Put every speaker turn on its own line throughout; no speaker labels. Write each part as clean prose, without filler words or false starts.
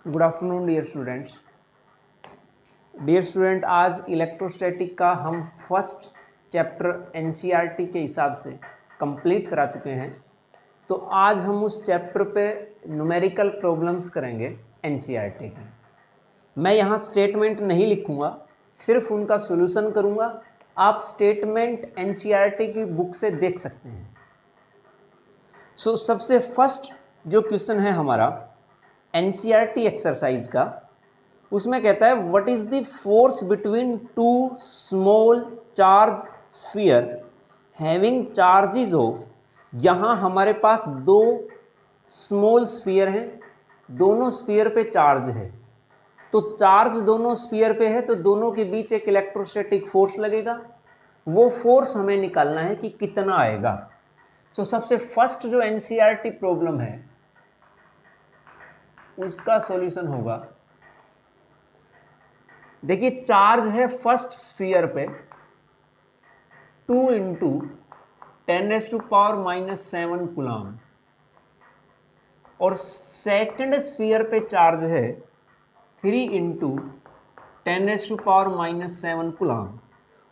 Good afternoon dear students. आज electrostatic का हम फर्स्ट चैप्टर एनसीईआरटी के हिसाब से कंप्लीट करा चुके हैं। तो आज हम उस चैप्टर पे न्यूमेरिकल प्रॉब्लम्स करेंगे एनसीईआरटी की। मैं यहाँ स्टेटमेंट नहीं लिखूँगा, सिर्फ उनका सॉल्यूशन करूँगा। आप स्टेटमेंट एनसीईआरटी की बुक से देख सकते हैं। सबसे फर्स्ट जो क्वेश्चन है हमारा एनसीईआरटी एक्सरसाइज का, उसमें कहता है what is the force between two small charge sphere having charges of. यहां हमारे पास दो स्मॉल स्फीयर हैं, दोनों स्फीयर पे चार्ज है। तो चार्ज दोनों स्फीयर पे है तो दोनों के बीच एक इलेक्ट्रोस्टैटिक फोर्स लगेगा। वो फोर्स हमें निकालना है कि कितना आएगा। सबसे फर्स्ट जो एनसीईआरटी प्रॉब्लम है उसका सॉल्यूशन होगा, देखिए चार्ज है फर्स्ट स्फीयर पे 2 इंटू 10⁻⁻7 कूलम और सेकंड स्फीयर पे चार्ज है 3 इंटू 10⁻⁻7 कूलम।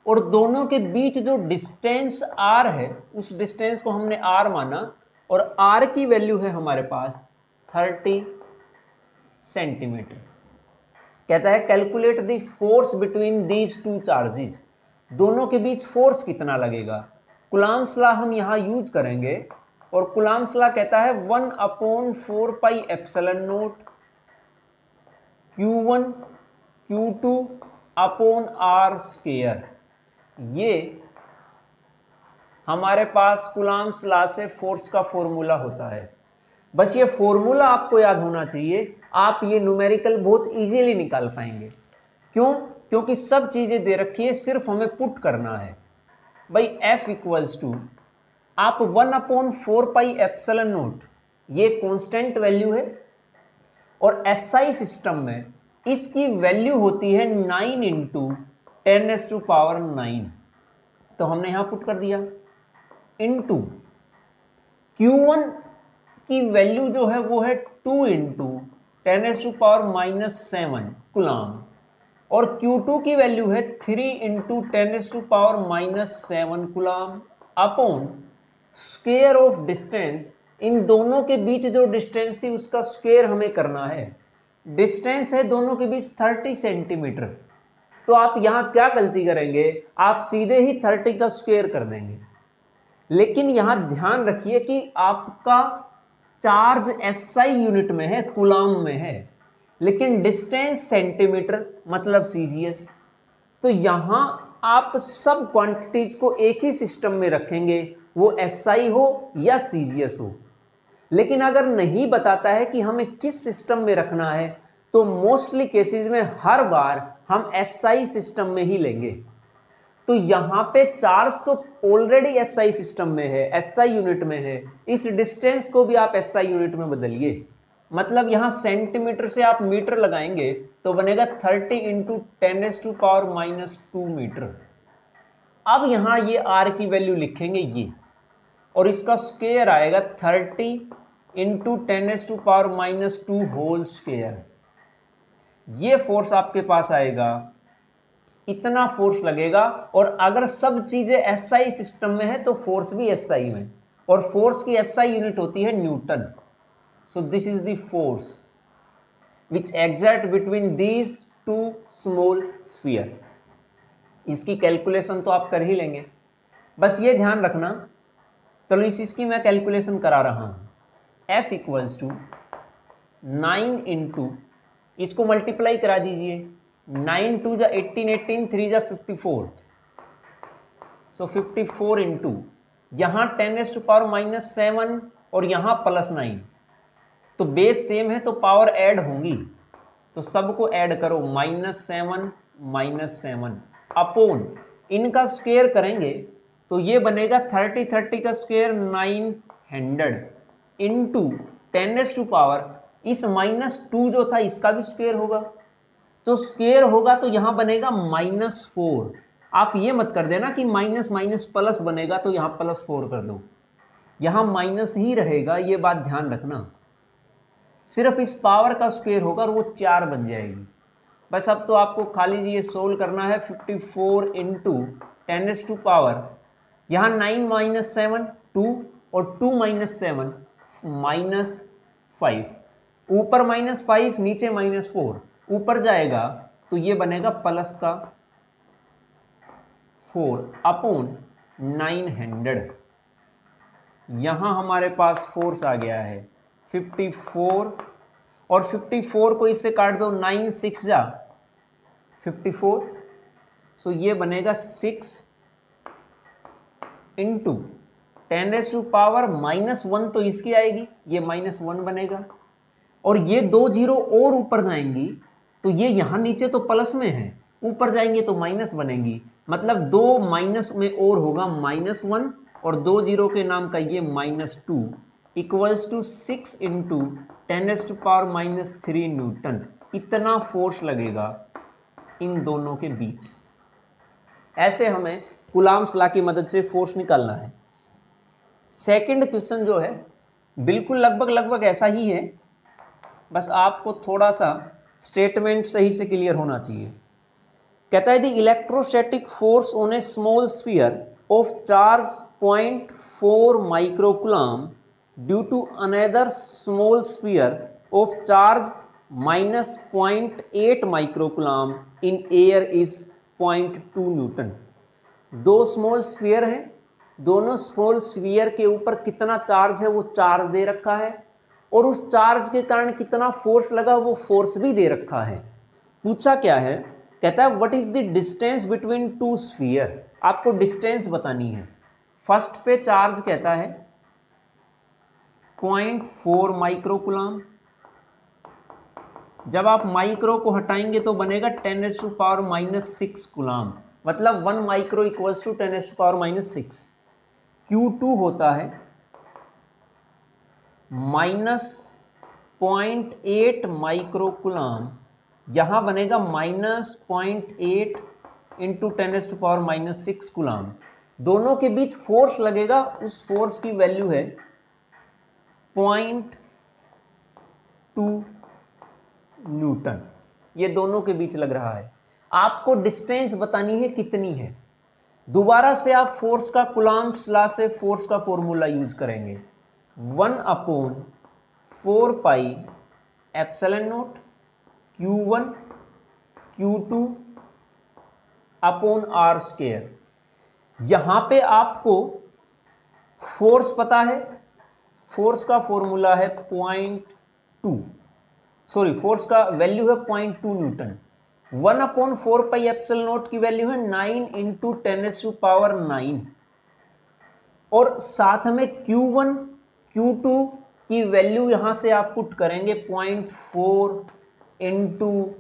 और दोनों के बीच जो डिस्टेंस r है उस डिस्टेंस को हमने r माना और r की वैल्यू है हमारे पास 30 सेंटीमीटर। कहता है calculate the force between these two charges, दोनों के बीच फोर्स कितना लगेगा। कूलम्ब्स लॉ हम यहां यूज करेंगे और कूलम्ब्स लॉ कहता है 1/4πε0 Q1 Q2 upon r square. ये हमारे पास कूलम्ब्स लॉ से फोर्स का फॉर्मूला होता है। बस ये फॉर्मूला आपको याद होना चाहिए, आप ये न्यूमेरिकल बहुत इजीली निकाल पाएंगे। क्यों? क्योंकि सब चीजें दे रखी है, सिर्फ हमें पुट करना है। भाई F इक्वल्स टू आप 1/4πε0, ये कांस्टेंट वैल्यू है और एसआई सिस्टम में इसकी वैल्यू होती है 9 इंटू 10⁻⁹। तो हमने यहां पुट कर दिया इंटू Q1 की वैल्यू जो है वो है 2 इंटू 10⁻⁻7 कूलम और Q2 की वैल्यू है 3 into 10⁻⁻7 coulomb upon square of distance. इन दोनों के बीच जो डिस्टेंस थी उसका स्क्वायर हमें करना है। डिस्टेंस है दोनों के बीच 30 सेंटीमीटर। तो आप यहां क्या गलती करेंगे, आप सीधे ही 30 का स्क्वायर कर देंगे। लेकिन यहां ध्यान रखिए कि आपका चार्ज एसआई यूनिट में है, कूलम में है, लेकिन डिस्टेंस सेंटीमीटर मतलब सीजीएस। तो यहां आप सब क्वांटिटीज को एक ही सिस्टम में रखेंगे, वो एसआई हो या सीजीएस हो। लेकिन अगर नहीं बताता है कि हमें किस सिस्टम में रखना है तो मोस्टली केसेस में हर बार हम एसआई सिस्टम में ही लेंगे। तो यहां पे चार्ज तो ऑलरेडी एसआई सिस्टम में है, एसआई यूनिट में है, इस डिस्टेंस को भी आप एसआई यूनिट में बदलिए। मतलब यहां सेंटीमीटर से आप मीटर लगाएंगे तो बनेगा 30 इंटू 10⁻⁻2 मीटर। अब यहां ये आर की वैल्यू लिखेंगे ये, और इसका स्क्वायर आएगा 30 इंटू 10⁻⁻2 होल स्क्वायर। ये फोर्स आपके पास आएगा, इतना फोर्स लगेगा। और अगर सब चीजें एसआई सिस्टम में है तो फोर्स भी एसआई में, और फोर्स की एसआई यूनिट होती है Newton. So this is the force which exert between these two small sphere. इसकी कैलकुलेशन तो आप कर ही लेंगे, बस ये ध्यान रखना। चलो इसकी मैं कैलकुलेशन करा रहा हूं। F इक्वल्स टू 9 इंटू, इसको मल्टीप्लाई करा दीजिए, 9 2 जा 18, 18 3 जा 54, सो 54 इंटू यहां 10⁻⁻7 और यहां +9, तो बेस सेम है तो पावर ऐड होंगी, तो सबको ऐड करो -7 -7 अपॉन इनका स्क्वायर करेंगे तो ये बनेगा 30 30 का स्क्वायर 900 इंटू 10⁻, इस -2 जो था इसका भी स्क्वायर होगा, तो स्क्वायर होगा तो यहां बनेगा -4। आप ये मत कर देना कि माइनस माइनस प्लस बनेगा तो यहां +4 कर दो, यहां माइनस ही रहेगा, ये बात ध्यान रखना। सिर्फ इस पावर का स्क्वायर होगा और वो 4 बन जाएगी। बस अब तो आपको खाली ये सोल्व करना है। 54 इंटू 10⁻⁻, यहाँ 9 माइनस 7 2 और 2 माइनस 7 -5, ऊपर -5 नीचे -4, ऊपर जाएगा तो ये बनेगा प्लस का 4 अपॉन 900। यहां हमारे पास फोर्स आ गया है 54, और 54 को इससे काट दो, 9 6 जा 54, सो ये बनेगा 6 इंटू 10⁻⁻1 तो इसकी आएगी, ये -1 बनेगा, और ये 2 जीरो और ऊपर जाएंगी तो ये यहां नीचे तो प्लस में है, ऊपर जाएंगे तो माइनस बनेंगी, मतलब 2 माइनस में और होगा -1 और 2 जीरो के नाम का ये -2 इक्वल्स टू 6 इंटू 10⁻³ न्यूटन। इतना फोर्स लगेगा इन दोनों के बीच। ऐसे हमें कूलाम्स लॉ की मदद से फोर्स निकालना है। सेकंड क्वेश्चन जो है बिल्कुल लगभग ऐसा ही है, बस आपको थोड़ा सा स्टेटमेंट सही से क्लियर होना चाहिए। कहता है the electrostatic force on a small sphere of charge 0.4 microcoulomb due to another small sphere of charge -0.8 microcoulomb in air is 0.2 newton. दो स्मॉल स्फीयर है, दोनों स्मॉल स्फीयर के ऊपर कितना चार्ज है वो चार्ज दे रखा है, और उस चार्ज के कारण कितना फोर्स लगा वो फोर्स भी दे रखा है। पूछा क्या है, कहता है what is the distance between two sphere. आपको डिस्टेंस बतानी है। फर्स्ट पे चार्ज कहता है 0.4 माइक्रोकूलम, जब आप माइक्रो को हटाएंगे तो बनेगा 10⁻⁻6 कूलम, मतलब 1 माइक्रो इक्वल्स टू 10⁻⁻6। Q2 होता है -0.8 माइक्रोकूलम, यहां बनेगा -0.8 इंटू 10⁻⁻6 कूलम। दोनों के बीच फोर्स लगेगा, उस फोर्स की वैल्यू है 0.2 न्यूटन। ये दोनों के बीच लग रहा है। आपको डिस्टेंस बतानी है कितनी है। दोबारा से आप फोर्स का कूलम्ब्स लॉ से फोर्स का फॉर्मूला यूज करेंगे, 1/4πε0 Q1 Q2 upon R square. यहां पे आपको फोर्स पता है, फोर्स का फॉर्मूला है 0.2, सॉरी फोर्स का वैल्यू है 0.2 न्यूटन। 1/4πε0 की वैल्यू है 9 इंटू 10⁻⁹, और साथ में Q1 Q2 की वैल्यू यहां से आप पुट करेंगे 0.4 इंटू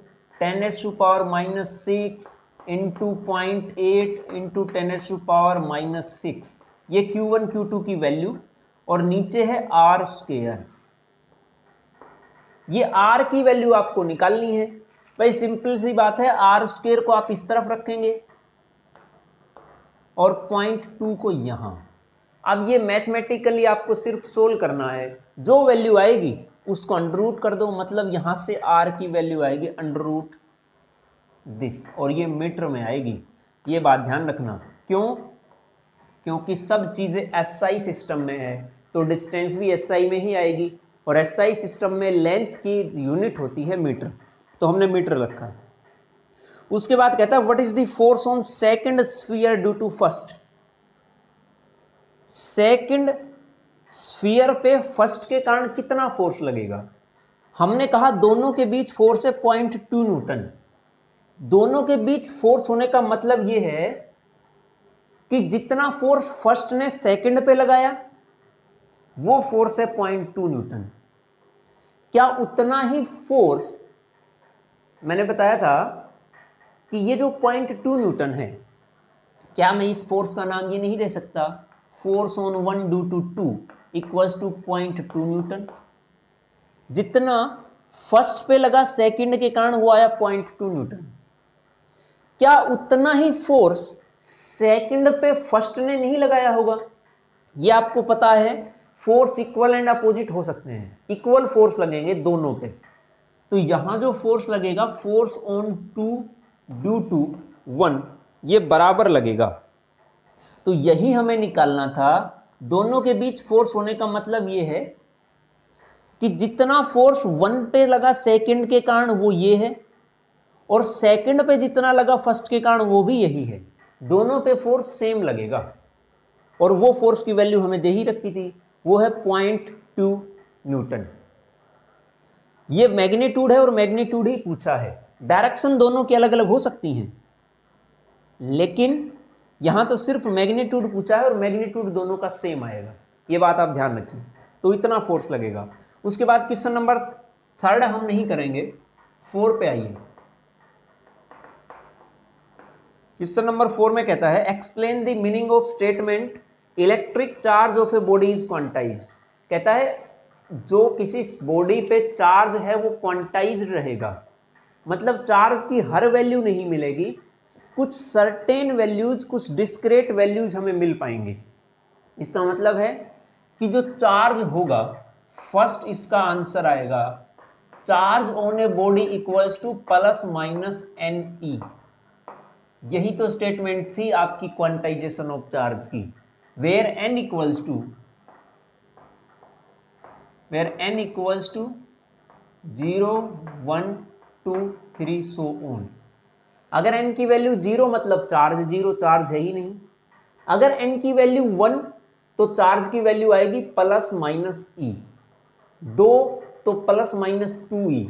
10⁻⁻6 इंटू 0.8 इंटू 10⁻⁻6, ये Q1 Q2 की वैल्यू, और नीचे है R स्क्वायर। ये R की वैल्यू आपको निकालनी है। भाई सिंपल सी बात है, R स्क्वायर को आप इस तरफ रखेंगे और 0.2 को यहां। अब ये मैथमेटिकली आपको सिर्फ सोल्व करना है, जो वैल्यू आएगी उसको अंडर रूट कर दो, मतलब यहां से R की वैल्यू आएगी अंडर रूट दिस, और ये मीटर में आएगी। ये बात ध्यान रखना, क्यों? क्योंकि सब चीजें SI सिस्टम में है, तो डिस्टेंस भी SI में ही आएगी, और SI सिस्टम में लेंथ की यूनिट होती है मीटर, तो हमने मीटर रखा। उसके बाद कहता है what is the force on second sphere due to first. Second sphere पे फर्स्ट के कारण कितना फोर्स लगेगा। हमने कहा दोनों के बीच फोर्स है 0.2 न्यूटन। दोनों के बीच फोर्स होने का मतलब यह है कि जितना फोर्स फर्स्ट ने सेकंड पे लगाया वो फोर्स है 0.2 न्यूटन। क्या उतना ही फोर्स, मैंने बताया था कि ये जो 0.2 न्यूटन है, क्या मैं इस फोर्स का नाम ये नहीं दे सकता force on 1 due to 2 equals to 0.2 newton. जितना फर्स्ट पे लगा सेकंड के कारण वो आया 0.2 न्यूटन। क्या उतना ही फोर्स सेकंड पे फर्स्ट ने नहीं लगाया होगा? ये आपको पता है फोर्स इक्वल एंड अपोजिट हो सकते हैं, इक्वल फोर्स लगेंगे दोनों पे। तो यहां जो फोर्स लगेगा फोर्स ऑन 2 ड्यू टू 1, ये बराबर लगेगा। तो यही हमें निकालना था। दोनों के बीच फोर्स होने का मतलब ये है कि जितना फोर्स 1 पे लगा सेकंड के कारण वो ये है, और सेकंड पे जितना लगा फर्स्ट के कारण वो भी यही है। दोनों पे फोर्स सेम लगेगा, और वो फोर्स की वैल्यू हमें दे ही रखी थी, वो है 0.2 न्यूटन। ये मैग्नीट्यूड है और मैग्नीट्यूड ही पूछा है। डायरेक्शन दोनों की अलग अलग हो सकती हैं, लेकिन यहां तो सिर्फ मैग्नीट्यूड पूछा है और मैग्नीट्यूड दोनों का सेम आएगा, ये बात आप ध्यान रखिए। तो इतना फोर्स लगेगा। उसके बाद क्वेश्चन नंबर 3 हम नहीं करेंगे, 4 पे आइए। क्वेश्चन नंबर 4 में कहता है explain the meaning of statement electric charge of a body is quantize. कहता है जो किसी बॉडी पे चार्ज है वो क्वांटाइज्ड रहेगा, मतलब चार्ज की हर वैल्यू नहीं मिलेगी, कुछ सर्टेन वैल्यूज, कुछ डिस्क्रीट वैल्यूज हमें मिल पाएंगे। इसका मतलब है कि जो चार्ज होगा, फर्स्ट इसका आंसर आएगा charge on a body equals to plus minus N E. यही तो स्टेटमेंट थी आपकी क्वांटाइजेशन ऑफ चार्ज की, where n equals to 0 1 2 3 so on. अगर n की वैल्यू 0 मतलब चार्ज 0, चार्ज है ही नहीं। अगर n की वैल्यू 1 तो चार्ज की वैल्यू आएगी प्लस माइनस ई, 2 तो प्लस माइनस 2e,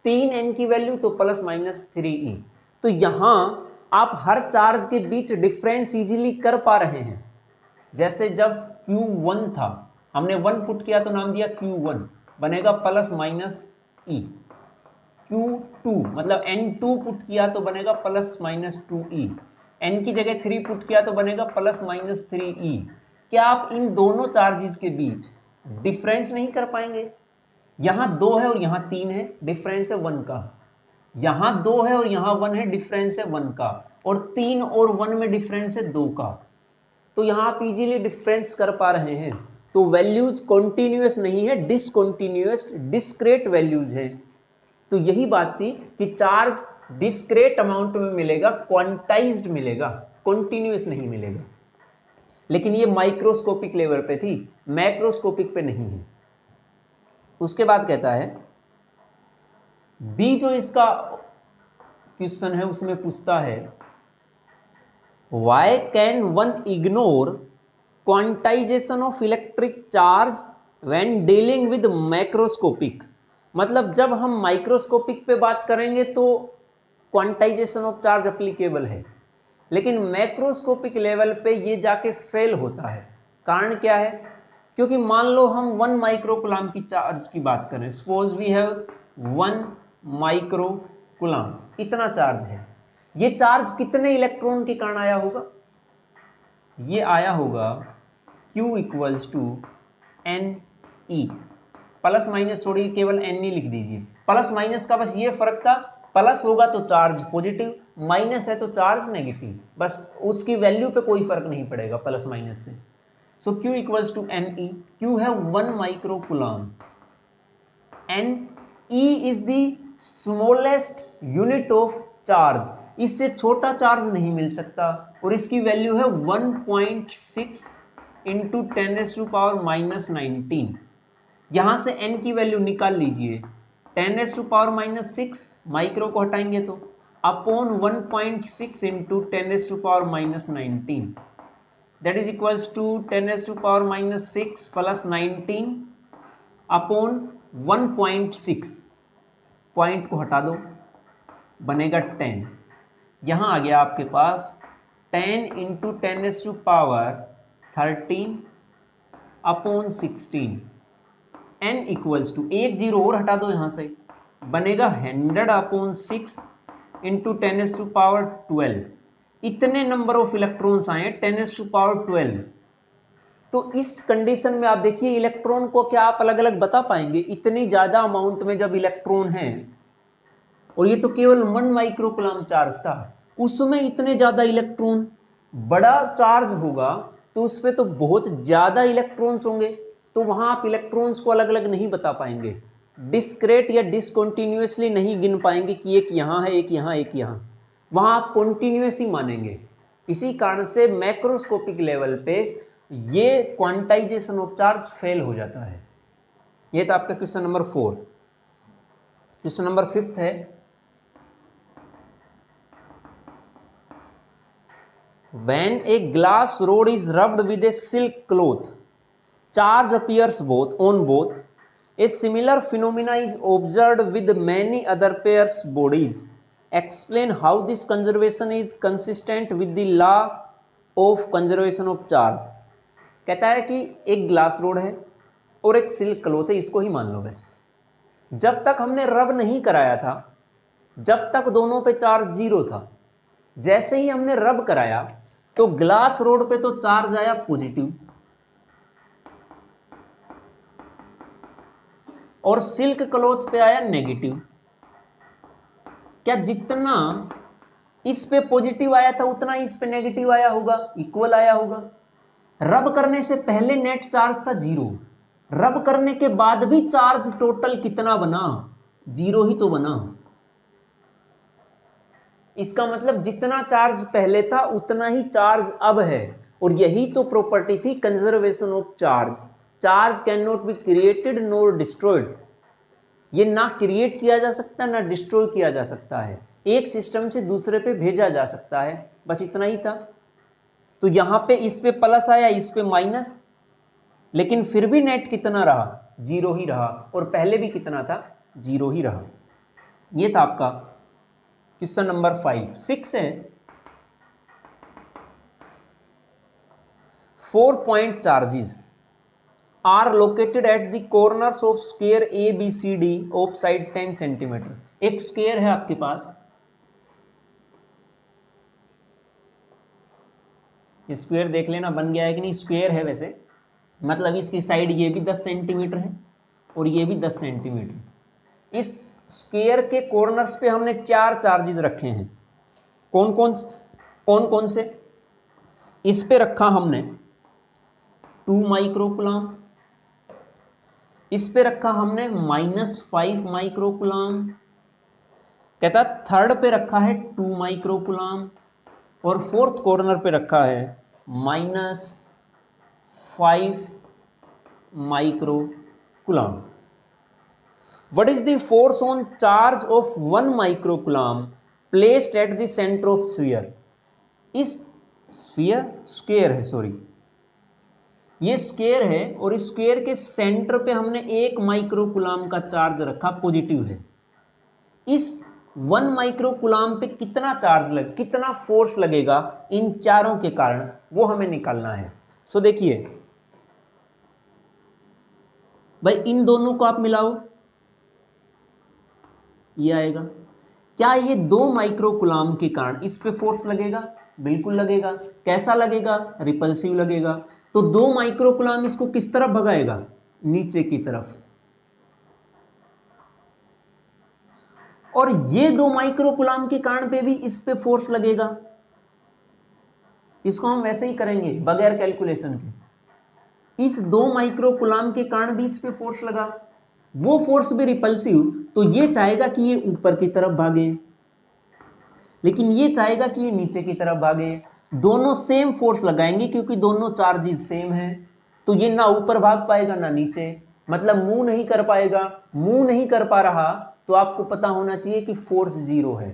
3 n की वैल्यू तो प्लस माइनस 3e। तो यहां आप हर चार्ज के बीच डिफरेंस इजीली कर पा रहे हैं। जैसे जब Q1 था, हमने 1 पुट किया तो नाम दिया Q1, बनेगा प्लस माइनस ई। Q2 मतलब N2 पुट किया तो बनेगा प्लस माइनस 2e। N की जगह 3 पुट किया तो बनेगा प्लस माइनस 3e। क्या आप इन दोनों चार्जेस के बीच डिफरेंस नहीं कर पाएंगे? यहां 2 है और यहां 3 है, डिफरेंस है 1 का। यहां 2 है और यहां 1 है, डिफरेंस है 1 का। और 3 और 1 में डिफरेंस है 2 का। तो यहां आप इजीली डिफरेंस कर पा रहे हैं। तो वैल्यूज कॉन्टिन्यूअस नहीं है, डिसकॉन्टिन्यूअस डिस्क्रीट वैल्यूज है। तो यही बात थी कि चार्ज डिस्क्रीट अमाउंट में मिलेगा, क्वांटाइज्ड मिलेगा, कॉन्टिन्यूअस नहीं मिलेगा। लेकिन ये माइक्रोस्कोपिक लेवल पे थी, मैक्रोस्कोपिक पे नहीं है। उसके बाद कहता है बी, जो इसका क्वेश्चन है उसमें पूछता है why can one ignore quantization of electric charge when dealing with macroscopic. मतलब जब हम माइक्रोस्कोपिक पे बात करेंगे तो क्वांटाइजेशन ऑफ चार्ज एप्लीकेबल है, लेकिन मैक्रोस्कोपिक लेवल पे ये जाके फेल होता है। कारण क्या है? क्योंकि मान लो हम 1 माइक्रोकुलाम की चार्ज की बात करें, सपोज वी हैव 1 माइक्रोकुलाम, इतना चार्ज है। ये चार्ज कितने इलेक्ट्रॉन के कारण आया होगा? ये आया होगा Q equals to N E. Plus minus छोड़िए, केवल एन ई लिख दीजिए। प्लस माइनस का बस ये फर्क था, प्लस होगा तो चार्ज पॉजिटिव, माइनस है तो चार्ज नेगेटिव, बस उसकी वैल्यू पे कोई फर्क नहीं पड़ेगा प्लस माइनस से। So Q equals to N E. Q है 1 microcoulomb, N E is the smallest unit of charge. इससे छोटा चार्ज नहीं मिल सकता, और इसकी वैल्यू है 1.6 इंटू 10⁻⁻19। यहां से n की वैल्यू निकाल लीजिए, 10⁻⁻6 माइक्रो को हटाएंगे तो upon 1.6 into 10⁻⁻19, that is equals to 10⁻⁻6 plus 19 upon 1.6। Point को हटा दो, बनेगा 10। यहां आ गया आपके पास 10 into 10⁻13 upon 16। n equals to, एक जीरो और हटा दो यहां से, बनेगा 100 अपॉन 6 इंटू 10⁻12। इतने नंबर ऑफ इलेक्ट्रॉन्स आए 10⁻12। तो इस कंडीशन में आप देखिए इलेक्ट्रॉन को क्या आप अलग अलग बता पाएंगे? इतनी ज्यादा अमाउंट में जब इलेक्ट्रॉन है, और ये तो केवल 1 माइक्रोकुलाम चार्ज था, उसमें इतने ज्यादा इलेक्ट्रॉन, बड़ा चार्ज होगा तो उसमें तो बहुत ज्यादा इलेक्ट्रॉन्स होंगे। तो वहां आप इलेक्ट्रॉन्स को अलग अलग नहीं बता पाएंगे, डिस्क्रेट या डिसकंटिन्यूअसली नहीं गिन पाएंगे कि एक यहां है, एक यहां, एक यहां, वहां आप कॉन्टिन्यूअस ही मानेंगे। इसी कारण से मैक्रोस्कोपिक लेवल पे ये क्वांटाइजेशन ऑफ चार्ज फेल हो जाता है। ये था आपका क्वेश्चन नंबर 4। क्वेश्चन नंबर 5 है, when a glass rod is rubbed with a silk cloth, charge appears on both. A similar phenomena is observed with many other pairs bodies. Explain how this conservation is consistent with the law of conservation of charge. कहता है कि एक glass rod है और एक silk cloth है, इसको ही मान लो। वैसे जब तक हमने रब नहीं कराया था, जब तक दोनों पे चार्ज 0 था, जैसे ही हमने रब कराया तो ग्लास रोड पे तो चार्ज आया पॉजिटिव और सिल्क क्लॉथ पे आया नेगेटिव। क्या जितना इस पे पॉजिटिव आया था उतना इस पे नेगेटिव आया होगा, इक्वल आया होगा। रब करने से पहले नेट चार्ज था 0, रब करने के बाद भी चार्ज टोटल कितना बना, 0 ही तो बना। इसका मतलब जितना चार्ज पहले था उतना ही चार्ज अब है, और यही तो प्रॉपर्टी थी conservation of charge. Charge can not be created nor destroyed. ये ना क्रिएट किया जा सकता ना डिस्ट्रॉय किया जा सकता है, एक सिस्टम से दूसरे पे भेजा जा सकता है, बस इतना ही था। तो यहां पे इस पे प्लस आया, इस पे माइनस, लेकिन फिर भी नेट कितना रहा, 0 ही रहा, और पहले भी कितना था, 0 ही रहा। ये था आपका क्वेश्चन नंबर 5। 6 है, 4 point charges are located at the corners of square ABCD of side 10 centimeter। एक स्क्वायर है आपके पास, स्क्वायर देख लेना बन गया है कि नहीं, स्क्वायर है वैसे, मतलब इसकी साइड ये भी 10 सेंटीमीटर है और ये भी 10 सेंटीमीटर। इस स्क्वायर के कॉर्नर्स पे हमने 4 चार्जेस रखे हैं। कौन कौन से? इस पे रखा हमने 2 माइक्रोकुलाम, इस पे रखा हमने -5 माइक्रोकुलाम, कहता थर्ड पे रखा है 2 माइक्रोकुलाम, और फोर्थ कॉर्नर पे रखा है -5 microcoulomb. What is the force on charge of 1 microcoulomb placed at the center of sphere? इस स्क्वायर है, सॉरी, ये स्क्वायर है और इस स्क्वायर के सेंटर पे हमने 1 माइक्रोकुलाम का चार्ज रखा, पॉजिटिव है। इस 1 माइक्रोकुलाम पे कितना चार्ज कितना फोर्स लगेगा इन चारों के कारण, वो हमें निकालना है। सो देखिए भाई, इन दोनों को आप मिलाओ, ये आएगा। क्या ये 2 माइक्रोकुलाम के कारण इस पे फोर्स लगेगा? बिल्कुल लगेगा। कैसा लगेगा? रिपल्सिव लगेगा। तो 2 माइक्रोकुलाम इसको किस तरफ भगाएगा? नीचे की तरफ। और ये 2 माइक्रोकुलाम के कारण पे भी इस पे फोर्स लगेगा। इसको हम वैसे ही करेंगे बगैर कैलकुलेशन के। इस 2 माइक्रोकुलाम के कारण भी इस पे फोर्स लगा, वो फोर्स भी रिपल्सिव, तो ये चाहेगा कि ये ऊपर की तरफ भागे, लेकिन ये चाहेगा कि ये नीचे की तरफ भागे। दोनों सेम फोर्स लगाएंगे क्योंकि दोनों चार्जेस सेम है, तो ये ना ऊपर भाग पाएगा ना नीचे, मतलब मूव नहीं कर पाएगा। मूव नहीं कर पा रहा तो आपको पता होना चाहिए कि फोर्स 0 है।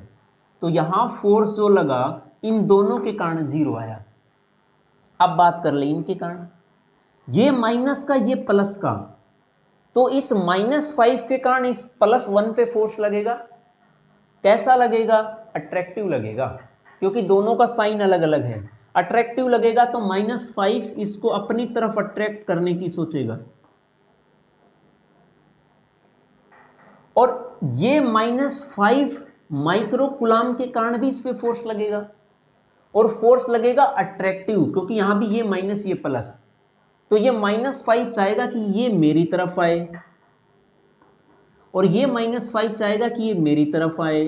तो यहां फोर्स जो लगा इन दोनों के कारण 0 आया। अब बात कर ले इनके कारण, ये माइनस का ये प्लस का, तो इस -5 के कारण इस +1 पे फोर्स लगेगा। कैसा लगेगा? अट्रैक्टिव लगेगा, क्योंकि दोनों का साइन अलग अलग है। अट्रैक्टिव लगेगा तो -5 इसको अपनी तरफ अट्रैक्ट करने की सोचेगा, और ये -5 माइक्रोकुलाम के कारण भी इस पे फोर्स लगेगा, और फोर्स लगेगा अट्रैक्टिव, क्योंकि यहां भी ये माइनस ये प्लस, तो ये -5 चाहेगा कि ये मेरी तरफ आए, और ये -5 चाहेगा कि ये मेरी तरफ आए।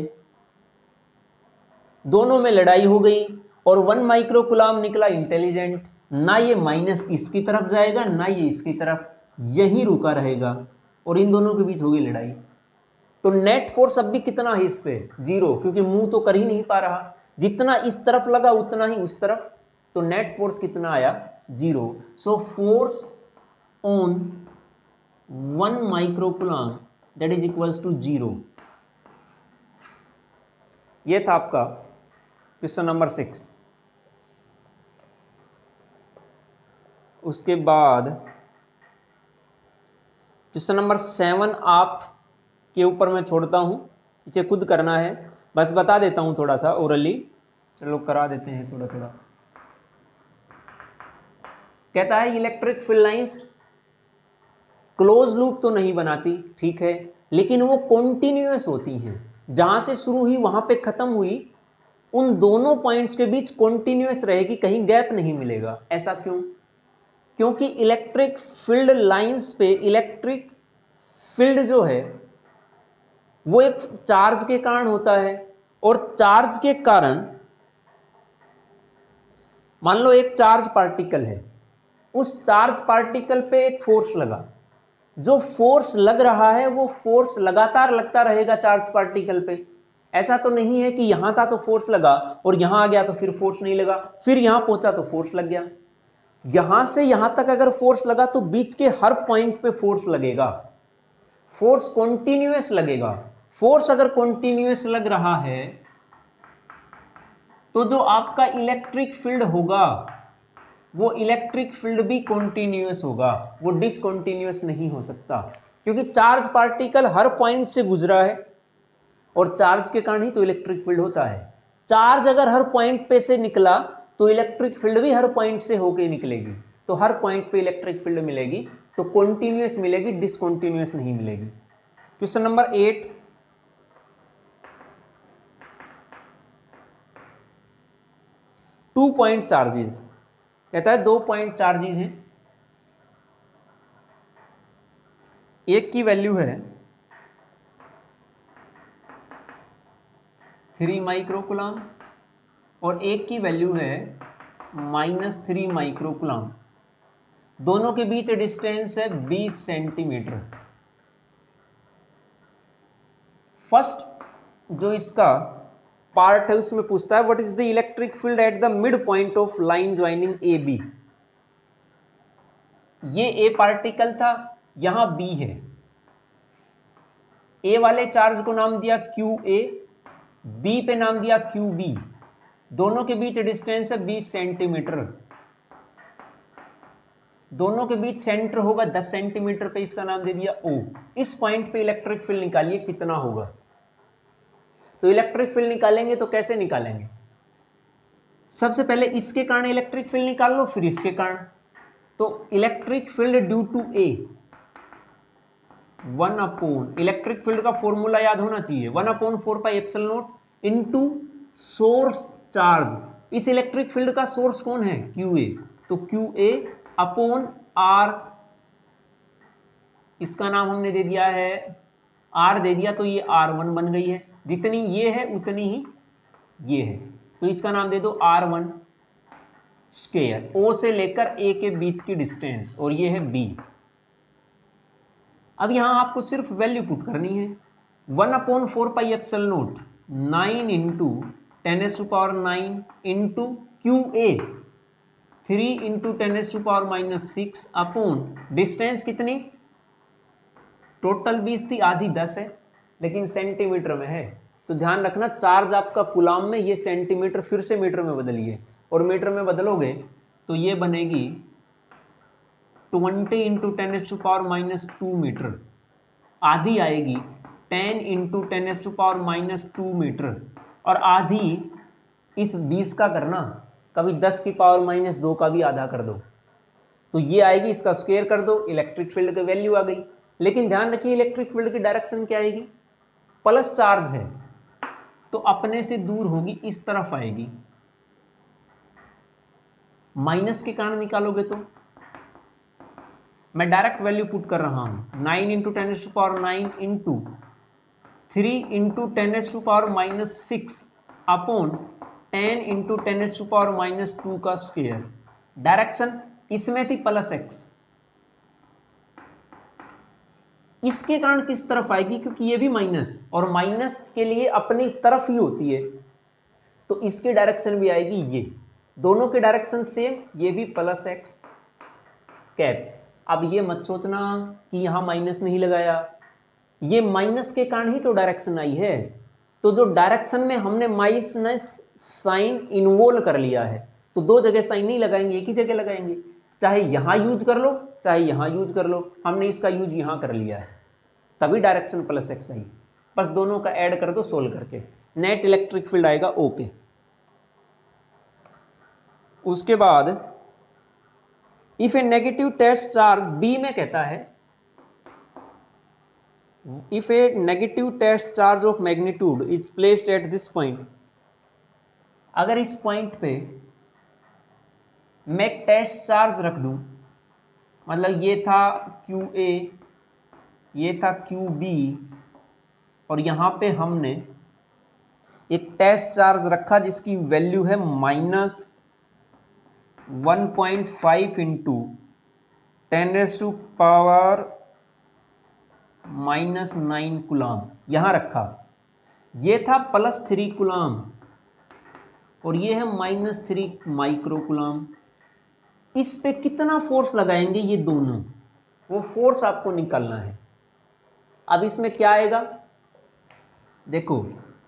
दोनों में लड़ाई हो गई और 1 माइक्रोकुलाम निकला इंटेलिजेंट, ना ये माइनस इसकी तरफ जाएगा ना ये इसकी तरफ, यहीं रुका रहेगा और इन दोनों के बीच होगी लड़ाई। तो नेट फोर्स अब भी कितना है इससे, 0, क्योंकि मूव तो कर ही नहीं पा रहा। जितना इस तरफ लगा उतना ही उस तरफ, तो नेट फोर्स कितना आया, 0। So force on 1 microcoulomb that is equals to 0। ये था आपका क्वेश्चन नंबर 6। उसके बाद क्वेश्चन नंबर 7 आप के ऊपर मैं छोड़ता हूं, इसे खुद करना है, बस बता देता हूं थोड़ा सा ओरली, चलो करा देते हैं थोड़ा थोड़ा। कहता है electric field lines close loop तो नहीं बनाती, ठीक है, लेकिन वो कॉन्टिन्यूअस होती हैं, जहां से शुरू हुई वहां पे खत्म हुई, उन दोनों पॉइंट्स के बीच कॉन्टिन्यूअस रहेगी, कहीं गैप नहीं मिलेगा। ऐसा क्यों? क्योंकि इलेक्ट्रिक फील्ड लाइंस पे इलेक्ट्रिक फील्ड जो है वो एक चार्ज के कारण होता है, और चार्ज के कारण, मान लो एक चार्ज पार्टिकल है, उस चार्ज पार्टिकल पे एक फोर्स लगा, जो फोर्स लग रहा है वो फोर्स लगातार लगता रहेगा चार्ज पार्टिकल पे। ऐसा तो नहीं है कि यहां था तो फोर्स लगा और यहां आ गया तो फिर फोर्स नहीं लगा, फिर यहां पहुंचा तो फोर्स लग गया। यहां से यहां तक अगर फोर्स लगा तो बीच के हर पॉइंट पे फोर्स लगेगा, फोर्स कॉन्टिन्यूअस लगेगा। फोर्स अगर कॉन्टिन्यूअस लग रहा है तो जो आपका इलेक्ट्रिक फील्ड होगा वो इलेक्ट्रिक फील्ड भी कॉन्टिन्यूअस होगा, वो डिसकॉन्टिन्यूअस नहीं हो सकता, क्योंकि चार्ज पार्टिकल हर पॉइंट से गुजरा है और चार्ज के कारण ही तो इलेक्ट्रिक फील्ड होता है। चार्ज अगर हर पॉइंट पे से निकला तो इलेक्ट्रिक फील्ड भी हर पॉइंट से होके निकलेगी, तो हर पॉइंट पे इलेक्ट्रिक फील्ड मिलेगी, तो कॉन्टिन्यूअस मिलेगी, डिसकॉन्टिन्यूअस नहीं मिलेगी। क्वेश्चन नंबर 8, 2 पॉइंट चार्जेस, कहता है 2 पॉइंट चार्जेस हैं, एक की वैल्यू है 3 माइक्रोकूलम और एक की वैल्यू है -3 माइक्रोकूलम। दोनों के बीच डिस्टेंस है 20 सेंटीमीटर। फर्स्ट जो इसका पार्ट है उसमें पूछता है what is the electric field at the mid point of line joining A B. ये ए पार्टिकल था, यहां बी है, ए वाले चार्ज को नाम दिया क्यू ए, बी पे नाम दिया क्यू बी, दोनों के बीच डिस्टेंस है 20 सेंटीमीटर, दोनों के बीच सेंटर होगा 10 सेंटीमीटर पे, इसका नाम दे दिया ओ। इस पॉइंट पे इलेक्ट्रिक फील्ड निकालिए कितना होगा। तो इलेक्ट्रिक फील्ड निकालेंगे तो कैसे निकालेंगे, सबसे पहले इसके कारण इलेक्ट्रिक फील्ड निकाल लो, फिर इसके कारण। तो electric field due to A 1 upon, electric field का फॉर्मूला याद होना चाहिए, 1/4πε0 इनटू सोर्स चार्ज। इस इलेक्ट्रिक फील्ड का सोर्स कौन है, क्यू ए, तो क्यू ए अपॉन आर, इसका नाम हमने दे दिया है आर दे दिया, तो ये R1 बन गई है, जितनी ये है उतनी ही ये है, तो इसका नाम दे दो R1 स्क्वायर। O से लेकर A के बीच की डिस्टेंस, और ये है B। अब यहां आपको सिर्फ वैल्यू पुट करनी है, 1/4πε0 9 into 10⁻⁹ into Q A 3 into 10⁻⁻6 upon distance कितनी, टोटल 20 थी, आधी 10 है, लेकिन सेंटीमीटर में है, तो ध्यान रखना चार्ज आपका कूलाम में, ये सेंटीमीटर फिर से मीटर में बदलिए, और मीटर में बदलोगे तो ये बनेगी 20 इंटू 10⁻⁻2 मीटर, आधी आएगी 10 इंटू 10⁻⁻2 मीटर, और आधी इस 20 का करना, कभी 10 की पावर -2 का भी आधा कर दो, तो ये आएगी, इसका स्क्वायर कर दो, इलेक्ट्रिक फील्ड की वैल्यू आ गई। लेकिन ध्यान रखिए इलेक्ट्रिक फील्ड की डायरेक्शन क्या आएगी, प्लस चार्ज है तो अपने से दूर होगी, इस तरफ आएगी, माइनस के कारण निकालोगे तो, मैं डायरेक्ट वैल्यू पुट कर रहा हूं, 9 into 10⁻⁹ into 3 into 10⁻⁻6 upon 10 into 10⁻⁻2 का स्क्वायर। डायरेक्शन इसमें थी +x, इसके कारण किस तरफ आएगी, क्योंकि ये भी माइनस, और माइनस के लिए अपनी तरफ ही होती है, तो इसकी डायरेक्शन भी आएगी ये, दोनों के डायरेक्शन सेम, ये भी प्लस एक्स कैप। अब ये मत सोचना कि यहां माइनस नहीं लगाया, ये माइनस के कारण ही तो डायरेक्शन आई है, तो जो डायरेक्शन में हमने माइनस साइन इन्वॉल्व कर लिया है, तो दो जगह साइन नहीं लगाएंगे, एक ही जगह लगाएंगे, चाहे यहां यूज कर लो चाहे यहां यूज कर लो, हमने इसका यूज यहां कर लिया है, तभी डायरेक्शन प्लस एक्स आई। बस दोनों का ऐड कर दो सोल्व करके, नेट इलेक्ट्रिक फील्ड आएगा ओ पे। उसके बाद if a negative test charge, B में कहता है if a negative test charge of magnitude is placed at this point, अगर इस पॉइंट पे मैं टेस्ट चार्ज रख दूं, मतलब ये था क्यू ए, ये था क्यू बी, और यहां पे हमने एक टेस्ट चार्ज रखा जिसकी वैल्यू है -1.5 इंटू 10⁻⁻⁹ कूलाम यहां रखा, ये था +3 कूलाम और ये है -3 माइक्रो कूलाम। इस पे कितना फोर्स लगाएंगे ये दोनों, वो फोर्स आपको निकालना है। अब इसमें क्या आएगा, देखो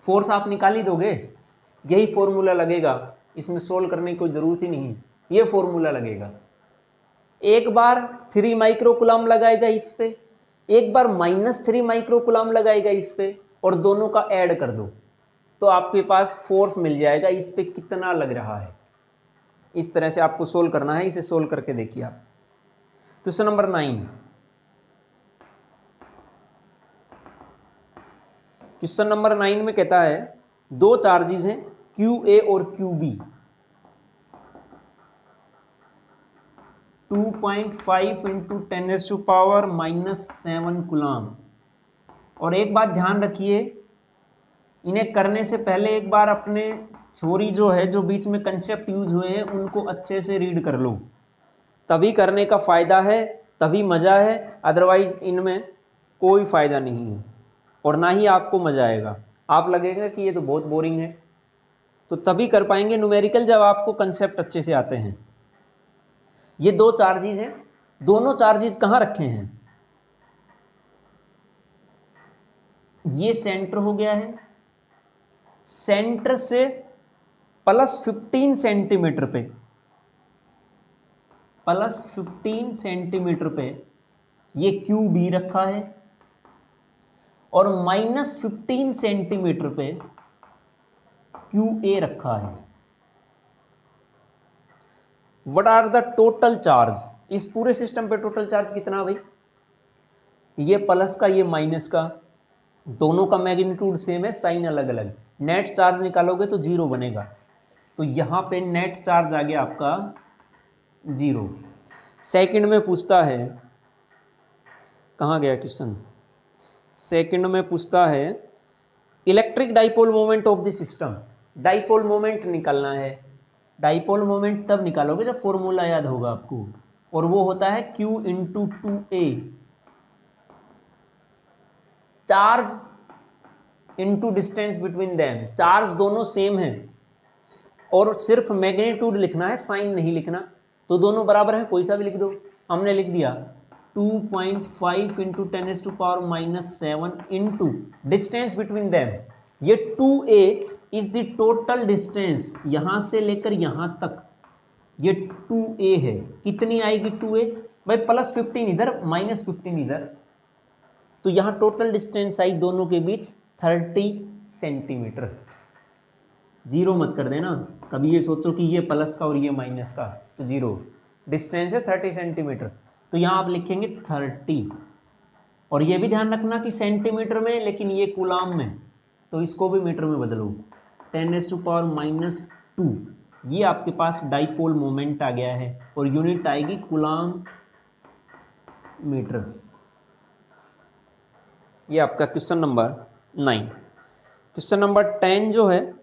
फोर्स आप निकाल ही दोगे, यही फॉर्मूला लगेगा, इसमें सोल्व करने की कोई जरूरत ही नहीं, ये फॉर्मूला लगेगा। एक बार 3 माइक्रो कूलाम लगाएगा इस पे, एक बार -3 माइक्रो कूलाम लगाएगा इस पे, और दोनों का ऐड कर दो तो आपके पास फोर्स मिल जाएगा इस पे कितना लग रहा है। इस तरह से आपको सोल्व करना है, इसे सोल्व करके देखिए आप। क्वेश्चन नंबर 9, क्वेश्चन नंबर 9 में कहता है दो चार्जेस हैं क्यू ए और क्यू बी, 2.5 इंटू 10⁻⁻⁷ कूलाम। और एक बात ध्यान रखिए, इन्हें करने से पहले एक बार अपने थ्योरी जो है, जो बीच में कंसेप्ट यूज हुए हैं, उनको अच्छे से रीड कर लो, तभी करने का फायदा है, तभी मजा है, अदरवाइज इनमें कोई फायदा नहीं है और ना ही आपको मजा आएगा, आप लगेगा कि ये तो बहुत बोरिंग है। तो तभी कर पाएंगे न्यूमेरिकल जब आपको कंसेप्ट अच्छे से आते हैं। ये दो चार्जेस हैं, दोनों चार्जेस कहां रखे हैं, ये सेंटर हो गया है, सेंटर से +15 सेंटीमीटर पे, +15 सेंटीमीटर पे ये क्यू बी रखा है, और -15 सेंटीमीटर पे क्यू ए रखा है। What are the total charge, इस पूरे सिस्टम पे टोटल चार्ज कितना भाई, ये प्लस का ये माइनस का, दोनों का मैग्नीट्यूड सेम है, साइन अलग अलग, नेट चार्ज निकालोगे तो 0 बनेगा, तो यहां पे नेट चार्ज आ गया आपका 0। सेकंड में पूछता है, कहां गया क्वेश्चन, सेकंड में पूछता है electric dipole moment of the system, dipole moment निकालना है। डाइपोल मोमेंट तब निकालोगे जब फॉर्मूला याद होगा आपको, और वो होता है Q into 2A, charge into distance between them, charge दोनों सेम है और सिर्फ मैग्नीट्यूड लिखना है, साइन नहीं लिखना, तो दोनों बराबर है, कोई सा भी लिख दो। हमने लिख दिया 2.5 into 10⁻⁻⁷ into distance between them, ये 2A is the total distance यहां से लेकर यहां तक, ये 2A है, कितनी आएगी 2A भाई, +15 इधर -15 इधर, तो यहां टोटल डिस्टेंस आई दोनों के बीच 30 सेंटीमीटर। 0 मत कर देना, कभी ये सोचो कि ये प्लस का और ये माइनस का, तो 0, डिस्टेंस है 30 सेंटीमीटर, तो यहां आप लिखेंगे 30, और ये भी ध्यान रखना कि सेंटीमीटर में, लेकिन ये कूलाम में, तो इसको भी मीटर में बदलो, 10⁻⁻², ये आपके पास डाइपोल मोमेंट आ गया है, और यूनिट आएगी कूलाम मीटर। ये आपका क्वेश्चन नंबर 9। क्वेश्चन नंबर 10 जो है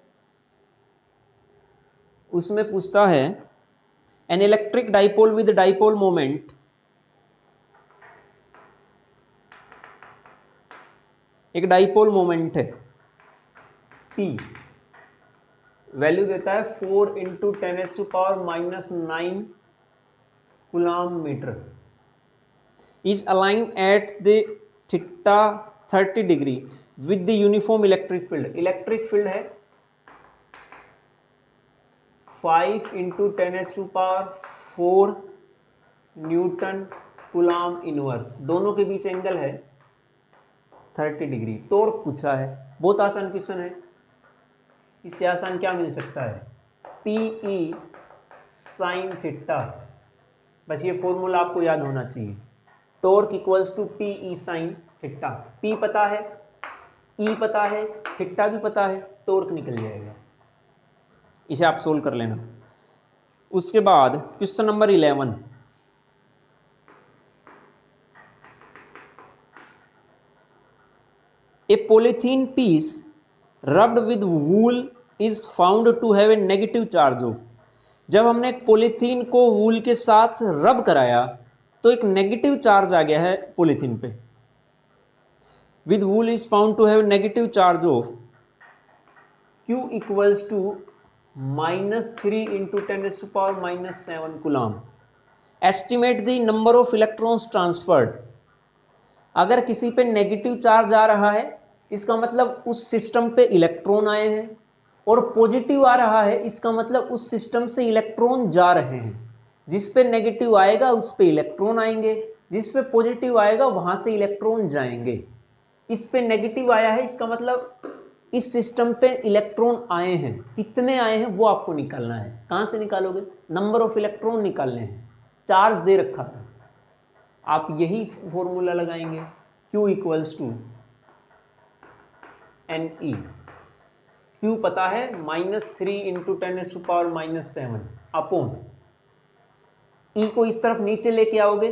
उसमें पूछता है an electric dipole with dipole moment एक डाइपोल मोमेंट है P, वैल्यू देता है 4 × 10⁻⁻⁹ coulomb metre, is align at the theta 30 degree with the uniform electric field. Electric field है 5 × 10⁻⁴ न्यूटन कूलम इनवर्स, दोनों के बीच एंगल है 30 डिग्री। टॉर्क पूछा है, बहुत आसान क्वेश्चन है, इससे आसान क्या मिल सकता है, PE sin थीटा, बस ये फॉर्मूला आपको याद होना चाहिए, torque equals to PE sin theta. P पता है, E पता है, थीटा भी पता है, टॉर्क निकल जाएगा, इसे आप सोल्व कर लेना। उसके बाद question number 11, a polythene piece rubbed with wool is found to have a negative charge of. जब हमने एक पॉलीथीन को वूल के साथ रब कराया तो एक नेगेटिव चार्ज आ गया है पॉलीथीन पे। With wool is found to have negative charge of Q equals to -3 × 10⁻⁻⁷ coulomb. Estimate the number of electrons transferred. अगर किसी पे नेगेटिव चार्ज आ रहा है इसका मतलब उस सिस्टम पे इलेक्ट्रॉन आए हैं, और पॉजिटिव आ रहा है इसका मतलब उस सिस्टम से इलेक्ट्रॉन जा रहे हैं। जिस पे नेगेटिव आएगा उस पे इलेक्ट्रॉन आएंगे, जिस पे पॉजिटिव आएगा वहां से इलेक्ट्रॉन जाएंगे। इस पे नेगेटिव आया है इसका मतलब इस सिस्टम पे इलेक्ट्रॉन आए हैं, कितने आए हैं वो आपको निकालना है। कहां से निकालोगे, नंबर ऑफ इलेक्ट्रॉन निकालने हैं, चार्ज दे रखा था, आप यही फॉर्मूला लगाएंगे, Q equals to NE। Q पता है -3 × 10⁻⁻⁷ अपॉन E को इस तरफ नीचे लेके आओगे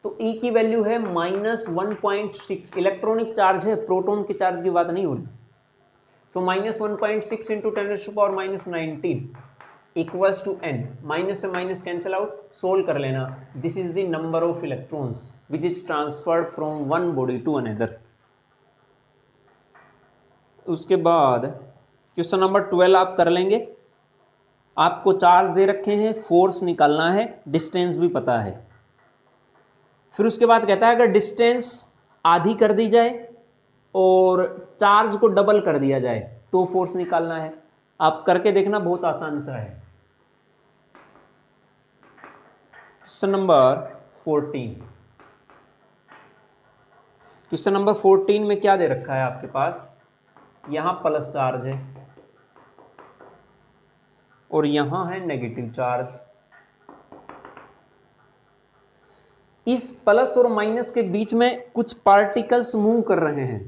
तो E की वैल्यू है -1.6, इलेक्ट्रॉनिक चार्ज है, प्रोटॉन के चार्ज की बात नहीं हो रही। तो -1.6 × 10⁻⁻19 इक्वल्स टू n, माइनस से माइनस कैंसिल आउट, सोल्व कर लेना। This is the number of electrons which is transferred from one body to another. उसके बाद क्वेश्चन नंबर 12 आप कर लेंगे। आपको चार्ज दे रखे हैं, फोर्स निकालना है, डिस्टेंस भी पता है। फिर उसके बाद कहता है अगर डिस्टेंस आधी कर दी जाए और चार्ज को डबल कर दिया जाए तो फोर्स निकालना है। आप करके देखना, बहुत आसान सा है। क्वेश्चन नंबर 14, क्वेश्चन नंबर 14 में क्या दे रखा है आपके पास, यहां प्लस चार्ज है और यहां है नेगेटिव चार्ज। इस प्लस और माइनस के बीच में कुछ पार्टिकल्स मूव कर रहे हैं,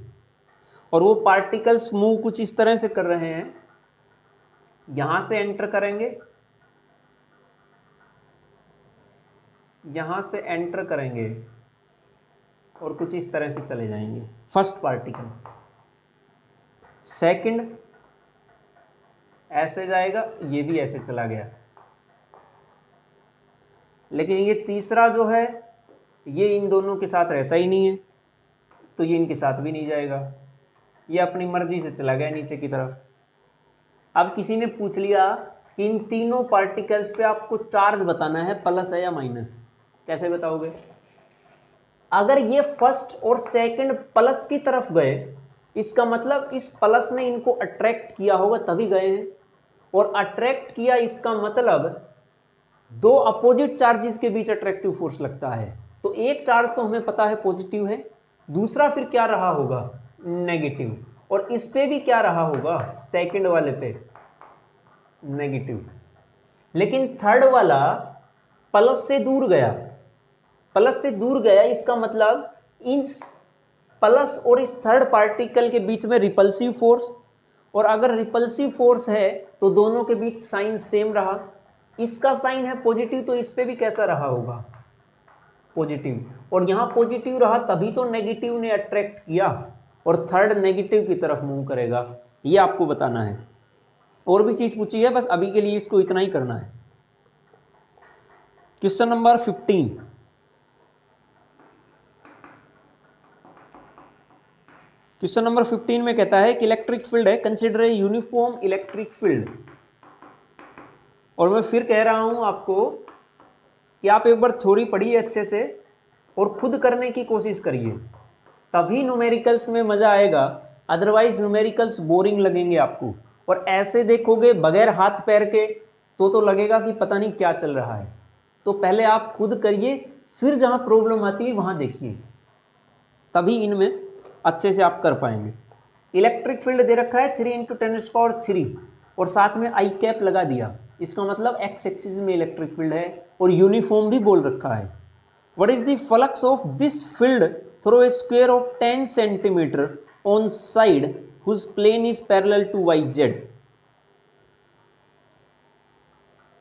और वो पार्टिकल्स मूव कुछ इस तरह से कर रहे हैं, यहां से एंटर करेंगे, यहां से एंटर करेंगे और कुछ इस तरह से चले जाएंगे। फर्स्ट पार्टिकल, सेकंड ऐसे जाएगा, ये भी ऐसे चला गया, लेकिन ये तीसरा जो है ये इन दोनों के साथ रहता ही नहीं है, तो ये इनके साथ भी नहीं जाएगा, ये अपनी मर्जी से चला गया नीचे की तरफ। अब किसी ने पूछ लिया कि इन तीनों पार्टिकल्स पे आपको चार्ज बताना है, प्लस है या माइनस, कैसे बताओगे। अगर ये फर्स्ट और सेकंड प्लस की तरफ गए इसका मतलब इस प्लस ने इनको अट्रैक्ट किया होगा तभी गए हैं, और अट्रैक्ट किया इसका मतलब दो अपोजिट चार्जेस के बीच अट्रैक्टिव फोर्स लगता है। तो एक चार्ज तो हमें पता है पॉजिटिव है, दूसरा फिर क्या रहा होगा, नेगेटिव, और इस पे भी क्या रहा होगा, सेकंड वाले पे नेगेटिव। लेकिन थर्ड वाला प्लस से दूर गया, प्लस से दूर गया इसका मतलब इस प्लस और इस थर्ड पार्टिकल के बीच में रिपल्सिव फोर्स, और अगर रिपल्सिव फोर्स है तो दोनों के बीच साइन सेम रहा। इसका साइन है पॉजिटिव तो इस पे भी कैसा रहा होगा, पॉजिटिव, और यहां पॉजिटिव रहा तभी तो नेगेटिव ने अट्रैक्ट किया, और थर्ड नेगेटिव की तरफ मूव करेगा, ये आपको बताना है। और भी चीज पूछी है, बस अभी के लिए इसको इतना ही करना है। क्वेश्चन नंबर 15, क्वेश्चन नंबर 15 में कहता है कि इलेक्ट्रिक फील्ड है, consider a uniform electric field. और मैं फिर कह रहा हूं आपको कि आप एक बार थ्योरी पढ़िए अच्छे से और खुद करने की कोशिश करिए, तभी न्यूमेरिकल्स में मजा आएगा, अदरवाइज न्यूमेरिकल्स बोरिंग लगेंगे आपको। और ऐसे देखोगे बगैर हाथ पैर के तो लगेगा कि पता नहीं क्या चल रहा है। तो पहले आप खुद करिए, फिर जहां प्रॉब्लम आती है वहां देखिए, तभी इनमें अच्छे से आप कर पाएंगे। इलेक्ट्रिक फील्ड दे रखा है 3 × 10⁻³ और साथ में आई कैप लगा दिया, इसका मतलब एक्स एक्सिस में इलेक्ट्रिक फील्ड है और यूनिफॉर्म भी बोल रखा है। What is the flux of this field through a square of 10 centimetre on side whose plane is parallel to Y Z.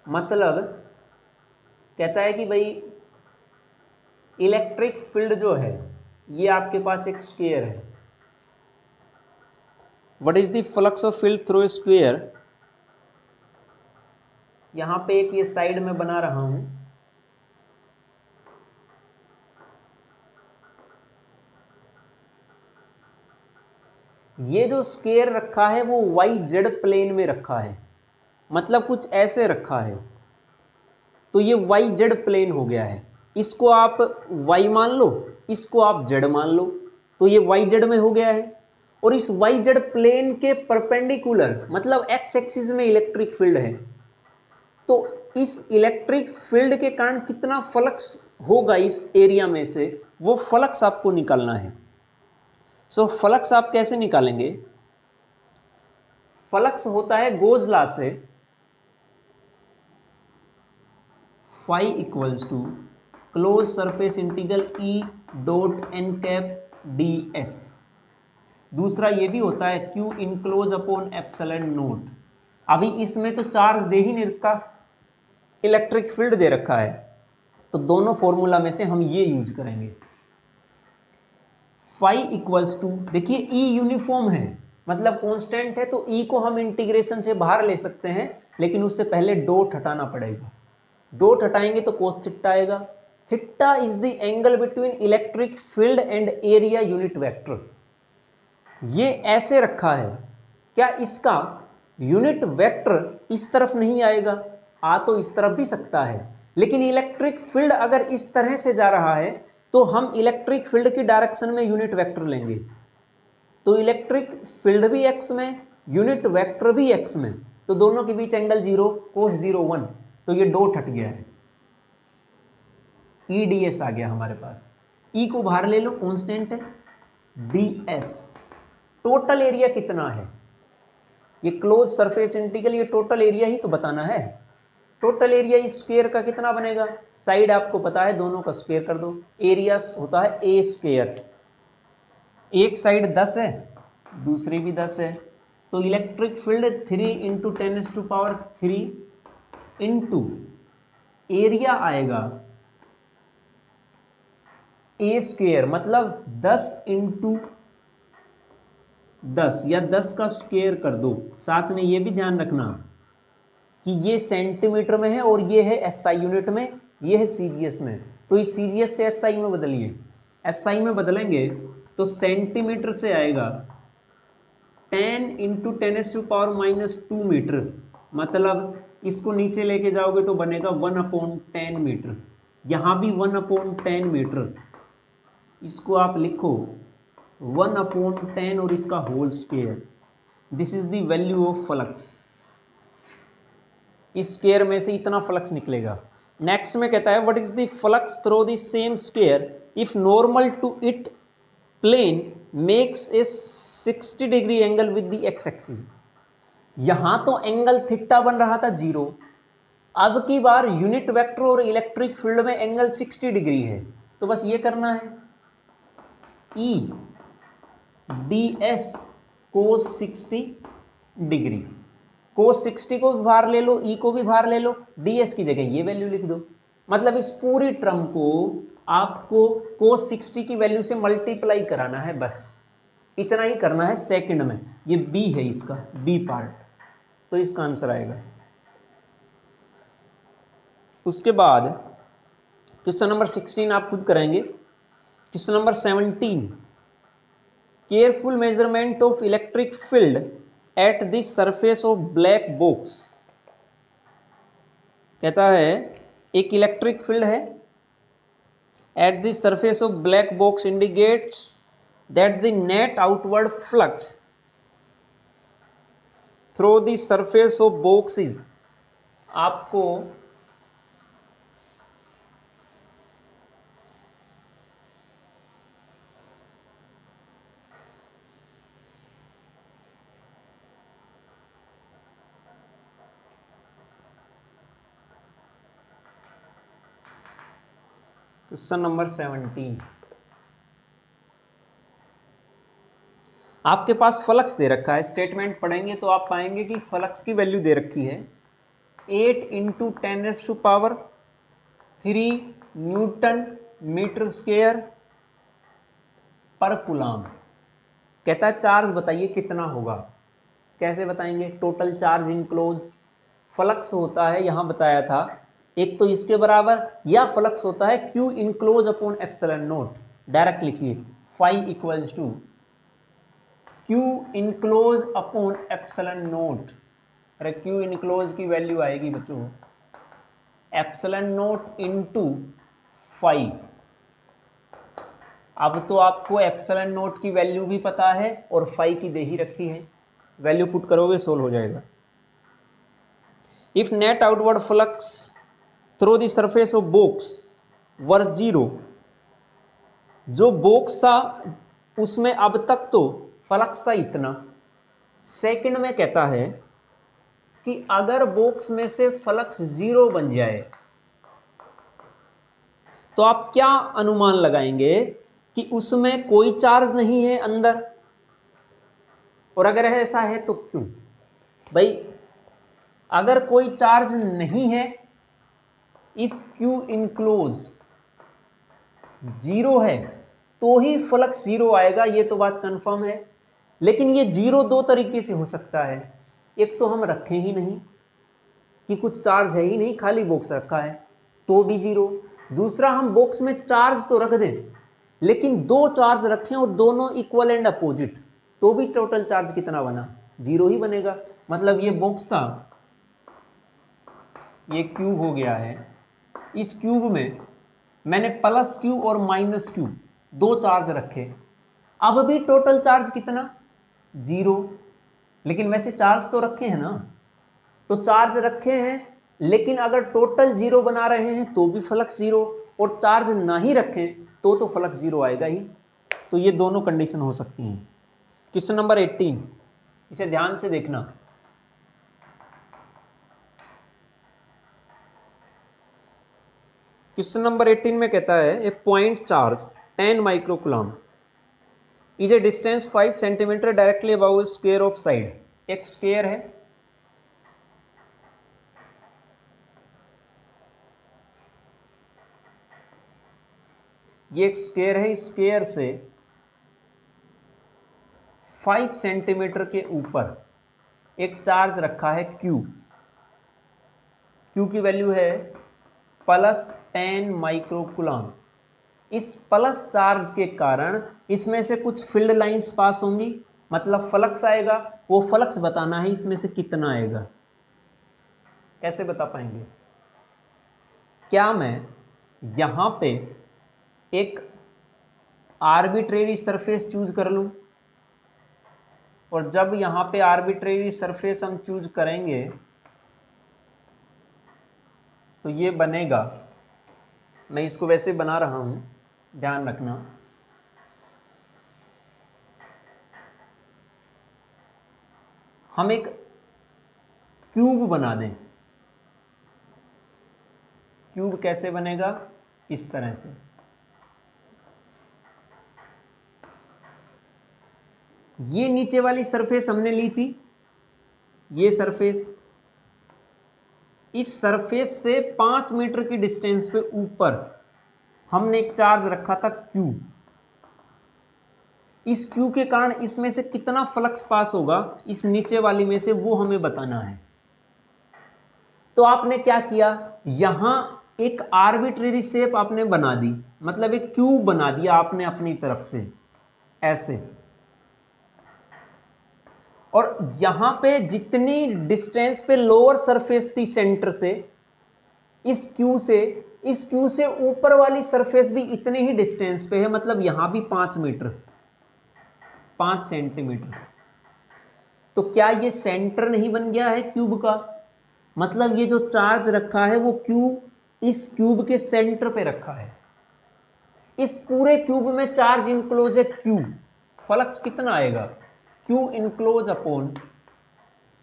मतलब कहता है कि भाई इलेक्ट्रिक फील्ड जो है ये आपके पास एक स्क्वायर है। What is the flux of field through a square, यहां पे एक ये साइड में बना रहा हूं, ये जो स्क्वायर रखा है वो वाई जेड प्लेन में रखा है, मतलब कुछ ऐसे रखा है, तो ये वाई जेड प्लेन हो गया है। इसको आप वाई मान लो, इसको आप जेड मान लो, तो ये वाई जेड में हो गया है। और इस वाई जेड प्लेन के परपेंडिकुलर मतलब एक्स एक्सिस में इलेक्ट्रिक फील्ड है, तो इस इलेक्ट्रिक फील्ड के कारण कितना फ्लक्स होगा इस एरिया में से, वो फ्लक्स आपको निकालना है। सो फ्लक्स आप कैसे निकालेंगे? फ्लक्स होता है गोज लॉ से, phi equals to close surface integral E dot N cap D S. दूसरा ये भी होता है Q enclose upon epsilon naught. अभी इसमें तो चार्ज दे ही नहीं रखा, इलेक्ट्रिक फील्ड दे रखा है, तो दोनों फॉर्मूला में से हम ये यूज करेंगे। फाई इक्वल्स टू, देखिए ई यूनिफॉर्म है मतलब कांस्टेंट है, तो ई को हम इंटीग्रेशन से बाहर ले सकते हैं, लेकिन उससे पहले डॉट हटाना पड़ेगा। डॉट हटाएंगे तो कोस थीटा आएगा। Theta is the angle between electric field and area unit vector. ये ऐसे रखा है, क्या इसका यूनिट वेक्टर इस तरफ नहीं आएगा? आ तो इस तरफ भी सकता है, लेकिन इलेक्ट्रिक फील्ड अगर इस तरह से जा रहा है तो हम इलेक्ट्रिक फील्ड की डायरेक्शन में यूनिट वेक्टर लेंगे, तो इलेक्ट्रिक फील्ड भी एक्स में, यूनिट वेक्टर भी एक्स में, तो दोनों के बीच एंगल 0, कोस 0 1, तो ये डॉट हट गया है, ई डी एस आ गया हमारे पास। ई को बाहर ले लो, कांस्टेंट है, डी एस। टोटल एरिया कितना है? ये क्लोज सरफेस इंटीग्रल, ये टोटल एरिया ही तो बताना है। टोटल एरिया इस स्क्वायर का कितना बनेगा? साइड आपको पता है, दोनों का स्क्वायर कर दो, एरिया होता है ए स्क्वायर। एक साइड 10 है, दूसरी भी 10 है, तो इलेक्ट्रिक फील्ड 3 × 10⁻³ इंटू एरिया आएगा ए स्क्वायर, मतलब 10 × 10 या 10 का स्क्वायर कर दो। साथ में ये भी ध्यान रखना कि ये सेंटीमीटर में है और ये है एसआई यूनिट में, ये है सीजीएस में, तो इस सीजीएस से एसआई में बदलिए। एसआई में बदलेंगे तो सेंटीमीटर से आएगा 10 × 10⁻² मीटर, मतलब इसको नीचे लेके जाओगे तो बनेगा 1/10 मीटर, यहां भी 1/10 मीटर, इसको आप लिखो 1/10 और इसका whole square. This is the value of flux, इस स्क्वायर में से इतना फ्लक्स निकलेगा। नेक्स्ट में कहता है what is the flux through the same square if normal to it plane makes a 60° angle with the X axis. यहां तो एंगल थीटा बन रहा था 0, अब की बार यूनिट वेक्टर और इलेक्ट्रिक फील्ड में एंगल 60° है, तो बस ये करना है, ई डी एस कोस 60°। कोस 60 को भी बाहर ले लो, ई को भी बाहर ले लो, डीएस की जगह ये वैल्यू लिख दो। मतलब इस पूरी टर्म को आपको कोस 60 की वैल्यू से मल्टीप्लाई कराना है, बस इतना ही करना है सेकंड में। ये बी है, इसका बी पार्ट, तो इसका आंसर आएगा। उसके बाद क्वेश्चन नंबर 16 आप खुद करेंगे। Question number 17, careful measurement of electric field at the surface of black box. कहता है एक इलेक्ट्रिक फील्ड है at the surface of black box indicates that the net outward flux through the surface of box is. आपको question number 17, आपके पास flux दे रखा है। Statement पढ़ेंगे तो आप पाएंगे कि फ्लक्स की वैल्यू दे रखी है 8 × 10⁻³ न्यूटन मीटर स्क्वायर पर कूलम। कहता है चार्ज बताइए कितना होगा। कैसे बताएंगे? टोटल चार्ज इनक्लोज फ्लक्स होता है, यहां बताया था एक तो इसके बराबर, या फ्लक्स होता है Q enclose upon epsilon not. Direct लिखिए phi equals to Q enclose upon epsilon not. अरे Q इनक्लोज की वैल्यू आएगी बच्चों एप्सिलॉन नॉट इनटू फाई। अब तो आपको एप्सिलॉन नॉट की वैल्यू भी पता है और फाई की दे ही रखी है, वैल्यू पुट करोगे सोल्व हो जाएगा। If net outward flux through the surface of box were 0, जो बॉक्स था उसमें अब तक तो फ्लक्स था इतना। सेकंड में कहता है कि अगर बॉक्स में से फ्लक्स 0 बन जाए तो आप क्या अनुमान लगाएंगे कि उसमें कोई चार्ज नहीं है अंदर, और अगर ऐसा है तो क्यों? भाई अगर कोई चार्ज नहीं है, इफ Q इनक्लोज 0 है तो ही फ्लक्स 0 आएगा, ये तो बात कंफर्म है। लेकिन ये 0 दो तरीके से हो सकता है। एक तो हम रखें ही नहीं कि कुछ चार्ज है ही नहीं, खाली बॉक्स रखा है तो भी 0। दूसरा हम बॉक्स में चार्ज तो रख दें लेकिन दो चार्ज रखें और दोनों इक्वल एंड अपोजिट, तो भी टोटल चार्ज कितना बना? 0 ही बनेगा। मतलब ये बॉक्स था, ये क्यूब हो गया है, इस क्यूब में मैंने प्लस क्यू और माइनस क्यू दो चार्ज रखे, अब भी टोटल चार्ज कितना? 0। लेकिन वैसे चार्ज तो रखे हैं ना, तो चार्ज रखे हैं लेकिन अगर टोटल 0 बना रहे हैं तो भी फ्लक्स 0, और चार्ज ना ही रखें तो फ्लक्स 0 आएगा ही। तो ये दोनों कंडीशन हो सकती हैं। क्वेश्चन नंबर 18, इसे ध्यान से देखना। क्वेश्चन नंबर 18 में कहता है a point charge 10 microcoulomb is a distance 5 centimetre directly about square of side. एक स्क्वायर है, ये एक स्क्वायर है, स्क्वायर से 5 सेंटीमीटर के ऊपर एक चार्ज रखा है Q। Q की वैल्यू है +10 माइक्रोकूलम। इस प्लस चार्ज के कारण इसमें से कुछ फील्ड लाइंस पास होंगी, मतलब फ्लक्स आएगा। वो फ्लक्स बताना है इसमें से कितना आएगा। कैसे बता पाएंगे? क्या मैं यहां पे एक आर्बिट्रेरी सरफेस चूज कर लूं, और जब यहां पे आर्बिट्रेरी सरफेस हम चूज करेंगे तो ये बनेगा, मैं इसको वैसे बना रहा हूं, ध्यान रखना। हम एक क्यूब बना दें। क्यूब कैसे बनेगा? इस तरह से। ये नीचे वाली सरफेस हमने ली थी, ये सरफेस, इस सरफेस से 5 मीटर की डिस्टेंस पे ऊपर हमने एक चार्ज रखा था Q। इस Q के कारण इसमें से कितना फ्लक्स पास होगा इस नीचे वाली में से, वो हमें बताना है। तो आपने क्या किया, यहां एक आर्बिट्रेरी शेप आपने बना दी, मतलब एक क्यूब बना दिया आपने अपनी तरफ से ऐसे। और यहां पे जितनी डिस्टेंस पे लोअर सरफेस थी सेंटर से, इस क्यू से ऊपर वाली सरफेस भी इतने ही डिस्टेंस पे है, मतलब यहां भी 5 मीटर 5 सेंटीमीटर। तो क्या ये सेंटर नहीं बन गया है क्यूब का? मतलब ये जो चार्ज रखा है वो इस क्यूब के सेंटर पे रखा है। इस पूरे क्यूब में चार्ज इनक्लोज है क्यू। फ्लक्स कितना आएगा? Q enclose upon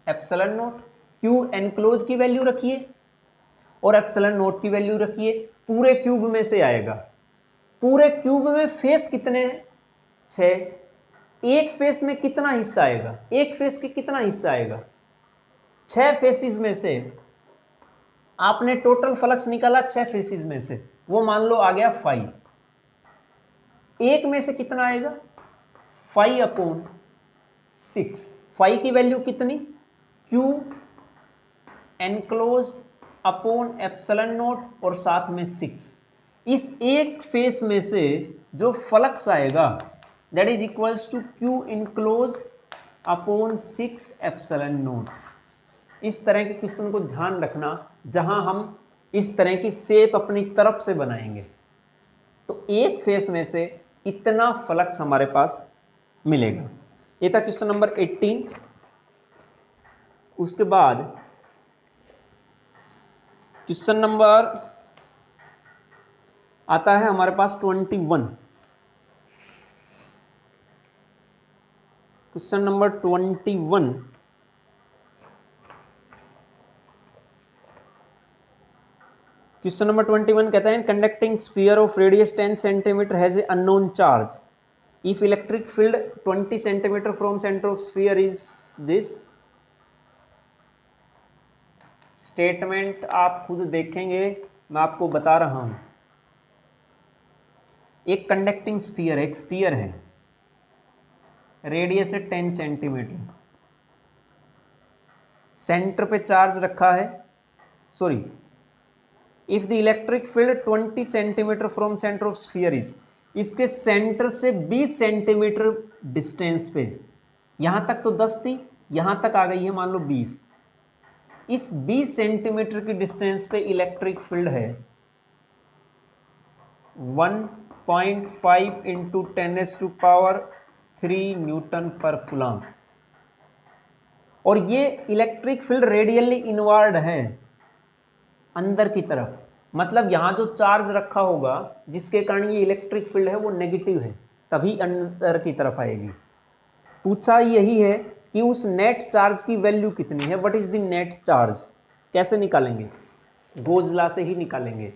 epsilon not. Q enclose की वैल्यू रखिए और एप्सिलॉन नॉट की वैल्यू रखिए, पूरे क्यूब में से आएगा। पूरे क्यूब में फेस कितने हैं? 6। एक फेस में कितना हिस्सा आएगा? एक फेस के कितना हिस्सा आएगा? 6 फेसिस में से आपने टोटल फ्लक्स निकाला 6 फेसिस में से, वो मान लो आ गया 5। एक में से कितना आएगा? 5 अपॉन 6। 5 की वैल्यू कितनी? Q enclose upon epsilon not और साथ में 6। इस एक फेस में से जो फ्लक्स आएगा that is equals to Q enclose upon 6 epsilon naught. इस तरह के क्वेश्चन को ध्यान रखना जहां हम इस तरह की शेप अपनी तरफ से बनाएंगे। तो एक फेस में से इतना फ्लक्स हमारे पास मिलेगा। ये था क्वेश्चन नंबर 18। उसके बाद क्वेश्चन नंबर आता है हमारे पास 21। Question number 21। क्वेश्चन नंबर 21 कहता है conducting sphere of radius 10 centimetre has a unknown charge if electric field 20 centimetre from centre of sphere is this. Statement आप खुद देखेंगे, मैं आपको बता रहा हूं। एक कंडक्टिंग स्फीयर, एक स्फीयर है, रेडियस है 10 सेंटीमीटर, सेंटर पे चार्ज रखा है। Sorry, if the electric field 20 centimetre from centre of sphere is, इसके सेंटर से 20 सेंटीमीटर डिस्टेंस पे, यहां तक तो 10 थी, यहां तक आ गई है मान लो 20। इस 20 सेंटीमीटर की डिस्टेंस पे इलेक्ट्रिक फील्ड है 1.5 इंटू 10⁻³ न्यूटन पर कूलम। और ये इलेक्ट्रिक फील्ड रेडियली इनवर्ड है अंदर की तरफ, मतलब यहां जो चार्ज रखा होगा जिसके कारण ये इलेक्ट्रिक फील्ड है वो नेगेटिव है, तभी अंदर की तरफ आएगी। पूछा यही है कि उस नेट चार्ज की वैल्यू कितनी है, what is the net charge. कैसे निकालेंगे? गोज लॉ से ही निकालेंगे।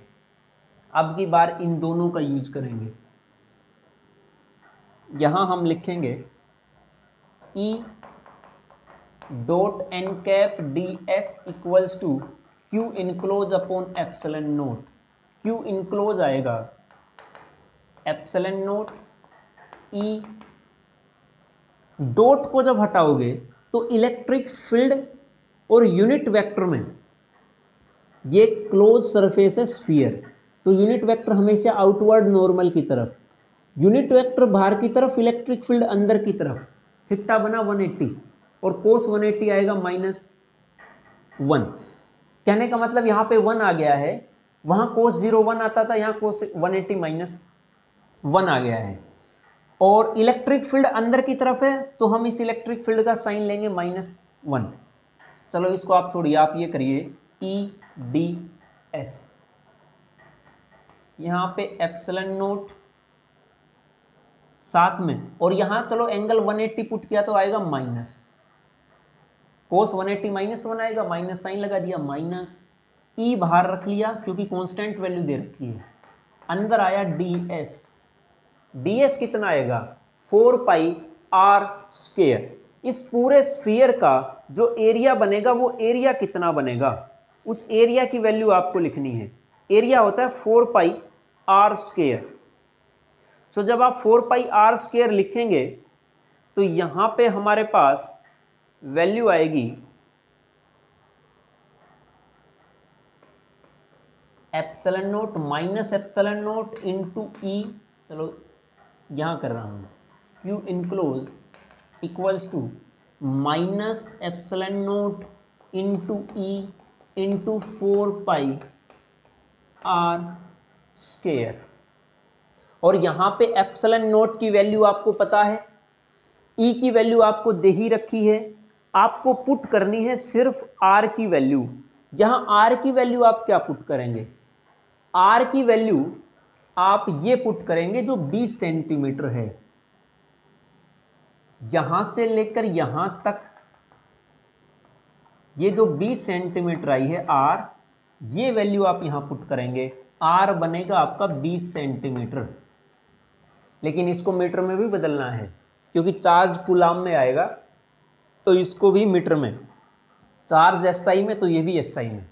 अब की बार इन दोनों का यूज करेंगे। यहां हम लिखेंगे E dot N cap D S equals to Q enclose upon epsilon naught. Q enclose आएगा एप्सिलॉन नोट ई। डॉट को जब हटाओगे तो इलेक्ट्रिक फील्ड और यूनिट वेक्टर में, ये क्लोज सरफेस है स्फीयर, तो यूनिट वेक्टर हमेशा आउटवर्ड नॉर्मल की तरफ, यूनिट वेक्टर बाहर की तरफ, इलेक्ट्रिक फील्ड अंदर की तरफ। थीटा बना 180 और कोस 180 आएगा -1। कहने का मतलब यहां पे 1 आ गया है, वहां कोस 01 आता था, यहां कोस 180 -1 आ गया है। और इलेक्ट्रिक फील्ड अंदर की तरफ है तो हम इस इलेक्ट्रिक फील्ड का साइन लेंगे -1। चलो इसको आप छोड़िए, आप ये करिए EDS, यहां पे एप्सिलॉन नोट साथ में, और यहां चलो एंगल 180 पुट किया तो आएगा माइनस, कोस 180 -1 आएगा, माइनस साइन लगा दिया, माइनस E बाहर रख लिया क्योंकि कांस्टेंट वैल्यू दे रखी है, अंदर आया DS। DS कितना आएगा? 4πr²। इस पूरे स्फीयर का जो एरिया बनेगा वो एरिया कितना बनेगा, उस एरिया की वैल्यू आपको लिखनी है। एरिया होता है 4πr²। सो जब आप 4πr² लिखेंगे तो यहां पे हमारे पास वैल्यू आएगी epsilon naught minus epsilon naught into E। चलो यहां कर रहा हूं, Q enclose equals to minus epsilon naught into E into 4 pi R square. और यहां पे एप्सिलॉन नोट की वैल्यू आपको पता है, ई की वैल्यू आपको दे ही रखी है, आपको पुट करनी है सिर्फ आर की वैल्यू। यहां आर की वैल्यू आप क्या पुट करेंगे, आर की वैल्यू आप ये पुट करेंगे जो 20 सेंटीमीटर है, यहां से लेकर यहां तक ये जो 20 सेंटीमीटर आई है आर, ये वैल्यू आप यहां पुट करेंगे, आर बनेगा आपका 20 सेंटीमीटर। लेकिन इसको मीटर में भी बदलना है क्योंकि चार्ज कूलाम में आएगा, तो इसको भी मीटर में, चार्ज एसआई में तो ये भी एसआई में।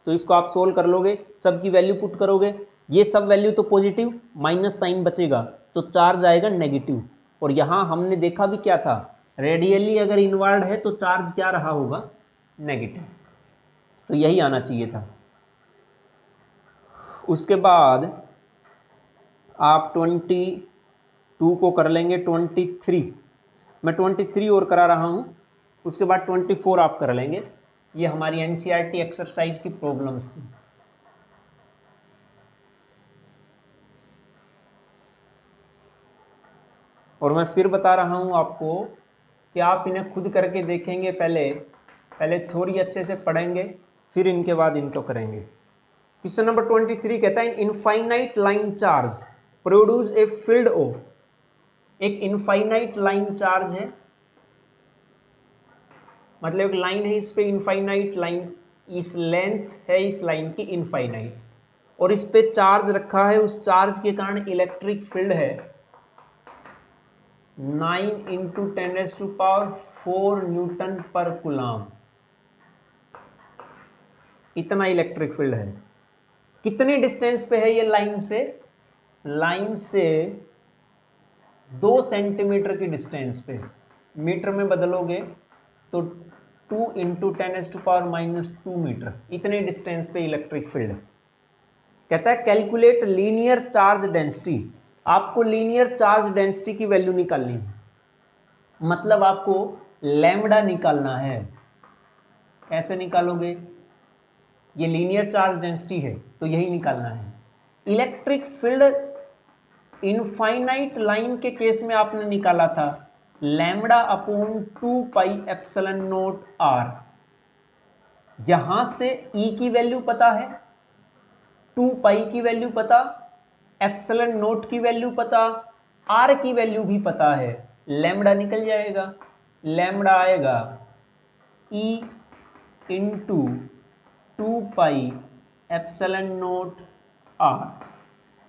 तो इसको आप सोल्व कर लोगे, सबकी वैल्यू पुट करोगे, ये सब वैल्यू तो पॉजिटिव, माइनस साइन बचेगा तो चार्ज आएगा नेगेटिव। और यहां हमने देखा भी क्या था, रेडियली अगर इनवर्ड है तो चार्ज क्या रहा होगा, नेगेटिव। तो यही आना चाहिए था। उसके बाद आप 22 को कर लेंगे 23, मैं 23 और करा रहा हूं, उसके बाद 24 आप कर लेंगे। ये हमारी एनसीईआरटी एक्सरसाइज की प्रॉब्लम्स थी। और मैं फिर बता रहा हूं आपको कि आप इन्हें खुद करके देखेंगे, पहले थ्योरी अच्छे से पढ़ेंगे, फिर इनके बाद इनको करेंगे। क्वेश्चन नंबर 23 कहता है infinite line charge produce a field of, एक इनफाइनाइट लाइन चार्ज है, मतलब एक लाइन है, इस पे इनफाइनाइट लाइन, इस लेंथ है इस लाइन की इनफाइनाइट, और इस पे चार्ज रखा है, उस चार्ज के कारण इलेक्ट्रिक फील्ड है 9 × 10⁴ न्यूटन पर कूलाम। इतना इलेक्ट्रिक फील्ड है। कितनी डिस्टेंस पे है ये लाइन से, लाइन से 2 सेंटीमीटर की डिस्टेंस पे, मीटर में बदलोगे तो 2 × 10⁻⁻² मीटर, इतने डिस्टेंस पे इलेक्ट्रिक फील्ड। कहता है कैलकुलेट लीनियर चार्ज डेंसिटी, आपको लीनियर चार्ज डेंसिटी की वैल्यू निकालनी है, मतलब आपको लैम्बडा निकालना है। कैसे निकालोगे, ये लीनियर चार्ज डेंसिटी है तो यही निकालना है। इलेक्ट्रिक फील्ड इनफाइनाइट लाइन के केस में आपने निकाला था λ/2πε0 r। यहां से E की वैल्यू पता है, 2π की वैल्यू पता, ε0 की वैल्यू पता, r की वैल्यू भी पता है, लैम्बडा निकल जाएगा। लैम्बडा आएगा E × 2πε0 r।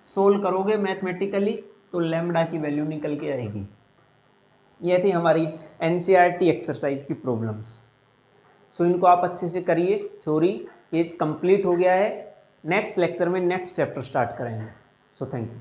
सोल्व करोगे मैथमेटिकली तो लैम्बडा की वैल्यू निकल के आएगी। ये थी हमारी एनसीईआरटी एक्सरसाइज की प्रॉब्लम्स। सो इनको आप अच्छे से करिए, थ्योरी ये कंप्लीट हो गया है। नेक्स्ट लेक्चर में नेक्स्ट चैप्टर स्टार्ट करेंगे। So thank you.